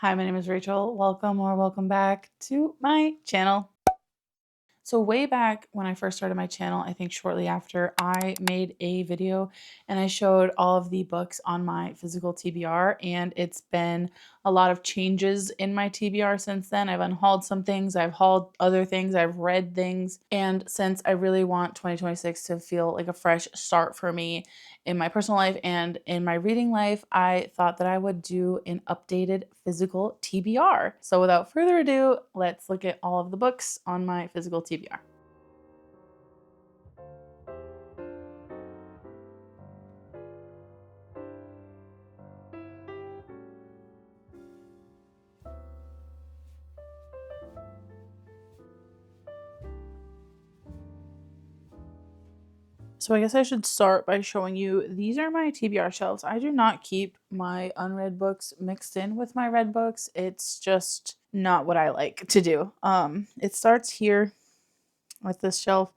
Hi, my name is Rachel. Welcome back to my channel. So way back when I first started my channel, I think shortly after, I made a video and I showed all of the books on my physical TBR, and it's been a lot of changes in my TBR since then. I've unhauled some things, I've hauled other things, I've read things, and since I really want 2026 to feel like a fresh start for me in my personal life and in my reading life, I thought that I would do an updated physical TBR. So without further ado, let's look at all of the books on my physical TBR. So I guess I should start by showing you, these are my TBR shelves. I do not keep my unread books mixed in with my read books. It's just not what I like to do. It starts here with this shelf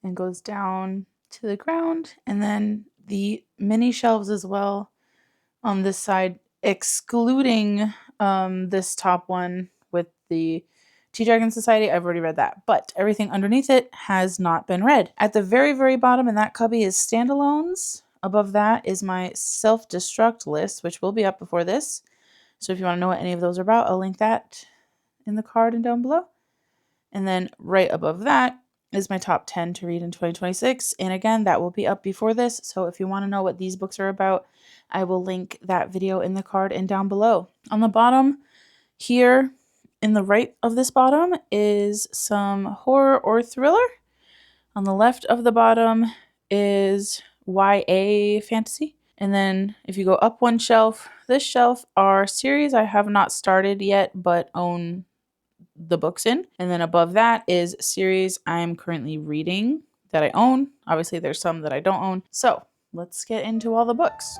and goes down to the ground, and then the mini shelves as well on this side, excluding this top one with the Tea Dragon Society. I've already read that, but everything underneath it has not been read. At the very, very bottom in that cubby is standalones. Above that is my self-destruct list, which will be up before this. So if you want to know what any of those are about, I'll link that in the card and down below. And then right above that is my top 10 to read in 2026. And again, that will be up before this. So if you want to know what these books are about, I will link that video in the card and down below. On the bottom here, in the right of this bottom, is some horror or thriller. On the left of the bottom is YA fantasy. And then if you go up one shelf, this shelf are series I have not started yet but own the books in. And then above that is series I'm currently reading that I own. Obviously, there's some that I don't own. So let's get into all the books.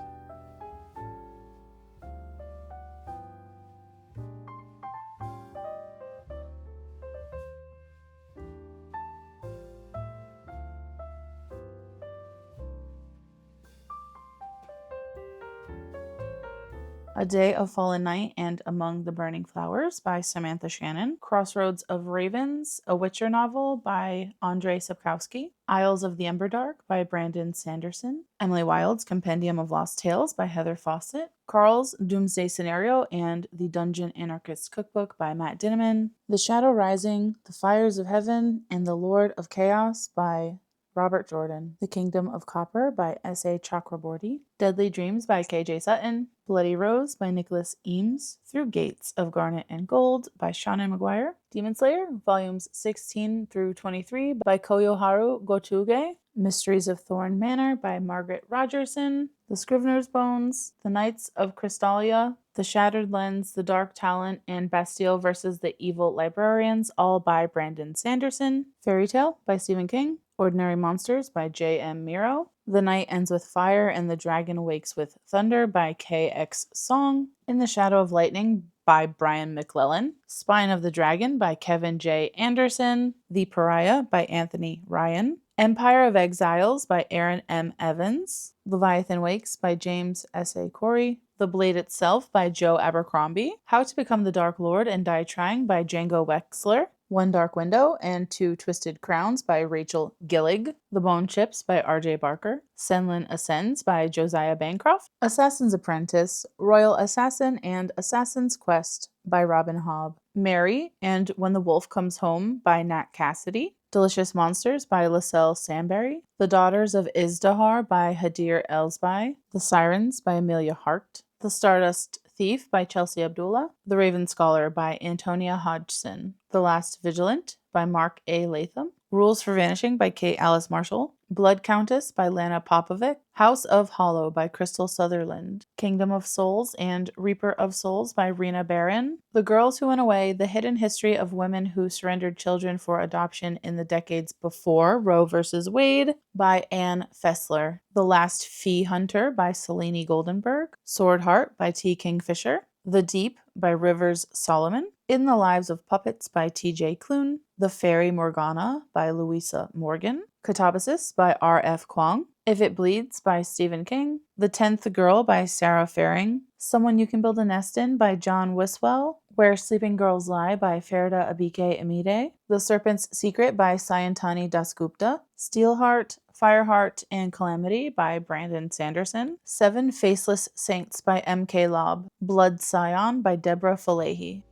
A Day of Fallen Night and Among the Burning Flowers by Samantha Shannon. Crossroads of Ravens, a Witcher novel by Andrzej Sapkowski. Isles of the Emberdark by Brandon Sanderson. Emily Wilde's Compendium of Lost Tales by Heather Fawcett. Carl's Doomsday Scenario and the Dungeon Anarchist Cookbook by Matt Dinneman. The Shadow Rising, The Fires of Heaven, and The Lord of Chaos by Robert Jordan. The Kingdom of Copper by S.A. Chakraborty. Deadly Dreams by K.J. Sutton. Bloody Rose by Nicholas Eames. Through Gates of Garnet and Gold by Shauna Maguire. Demon Slayer, volumes 16 through 23 by Koyoharu Gochuge. Mysteries of Thorn Manor by Margaret Rogerson. The Scrivener's Bones, The Knights of Crystalia, The Shattered Lens, The Dark Talent, and Bastille versus the Evil Librarians, all by Brandon Sanderson. Fairy Tale by Stephen King. Ordinary Monsters by J.M. Miro. The Night Ends with Fire and the Dragon Awakes with Thunder by K.X. Song. In the Shadow of Lightning by Brian McClellan. Spine of the Dragon by Kevin J. Anderson. The Pariah by Anthony Ryan. Empire of Exiles by Aaron M. Evans. Leviathan Wakes by James S.A. Corey. The Blade Itself by Joe Abercrombie. How to Become the Dark Lord and Die Trying by Django Wexler. One Dark Window and Two Twisted Crowns by Rachel Gillig. The Bone Chips by R.J. Barker. Senlin Ascends by Josiah Bancroft. Assassin's Apprentice, Royal Assassin, and Assassin's Quest by Robin Hobb. Mary and When the Wolf Comes Home by Nat Cassidy. Delicious Monsters by Lascelle Samberry. The Daughters of Izdahar by Hadir Elsbai. The Sirens by Amelia Hart. The Stardust Thief by Chelsea Abdullah. The Raven Scholar by Antonia Hodgson. The Last Vigilant by Mark A. Latham. Rules for Vanishing by Kate Alice Marshall. Blood Countess by Lana Popovic. House of Hollow by Crystal Sutherland. Kingdom of Souls and Reaper of Souls by Rena Barron. The Girls Who Went Away, The Hidden History of Women Who Surrendered Children for Adoption in the Decades Before Roe v. Wade by Anne Fessler. The Last Fee Hunter by Selene Goldenberg. Sword Heart by T. Kingfisher. The Deep by Rivers Solomon. In the Lives of Puppets by T.J. Klune. The Fairy Morgana by Louisa Morgan. Catabasis by R.F. Kuang. If It Bleeds by Stephen King. The Tenth Girl by Sarah Faring. Someone You Can Build a Nest In by John Wiswell, Where Sleeping Girls Lie by Ferda Abike Amide, The Serpent's Secret by Sayantani Dasgupta, Steelheart, Fireheart, and Calamity by Brandon Sanderson, Seven Faceless Saints by M.K. Lobb, Blood Scion by Deborah Falahi.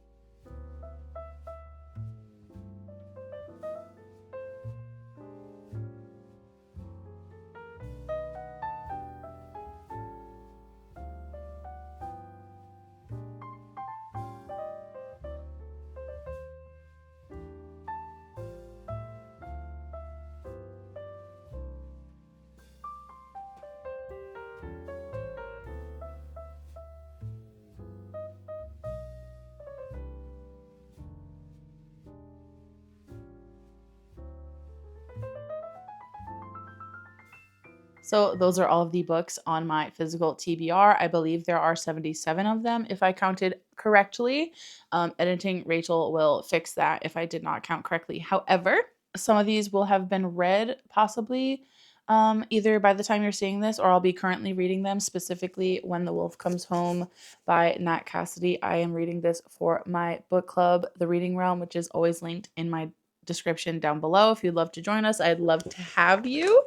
So those are all of the books on my physical TBR. I believe there are 77 of them, if I counted correctly. Editing Rachel will fix that if I did not count correctly. However, some of these will have been read possibly either by the time you're seeing this, or I'll be currently reading them, specifically When the Wolf Comes Home by Nat Cassidy. I am reading this for my book club, The Reading Realm, which is always linked in my description down below. If you'd love to join us, I'd love to have you.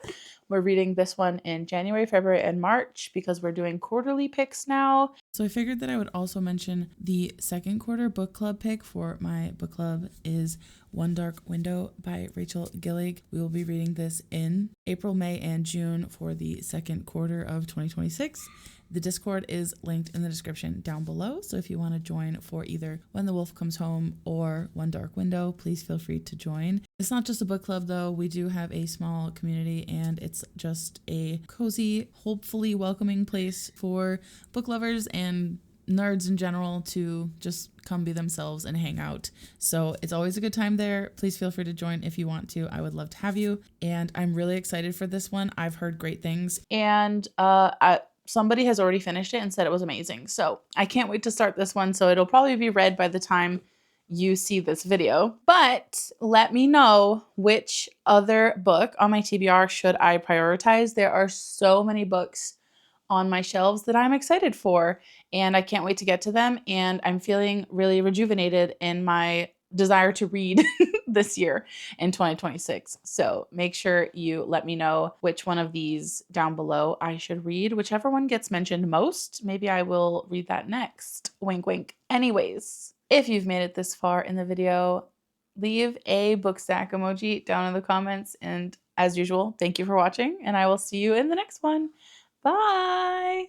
We're reading this one in January, February, and March because we're doing quarterly picks now. So I figured that I would also mention the second quarter book club pick for my book club is One Dark Window by Rachel Gillig. We will be reading this in April, May, and June for the second quarter of 2026. The Discord is linked in the description down below, so if you want to join for either When the Wolf Comes Home or One Dark Window, please feel free to join. It's not just a book club though, we do have a small community and it's just a cozy, hopefully welcoming place for book lovers and nerds in general to just come be themselves and hang out. So it's always a good time there. Please feel free to join if you want to. I would love to have you. And I'm really excited for this one. I've heard great things. And somebody has already finished it and said it was amazing. So I can't wait to start this one. So it'll probably be read by the time you see this video. But let me know which other book on my TBR should I prioritize. There are so many books on my shelves that I'm excited for, and I can't wait to get to them. And I'm feeling really rejuvenated in my desire to read this year in 2026. So make sure you let me know which one of these down below I should read. Whichever one gets mentioned most, maybe I will read that next. Wink, wink. Anyways, if you've made it this far in the video, leave a book stack emoji down in the comments. And as usual, thank you for watching, and I will see you in the next one. Bye!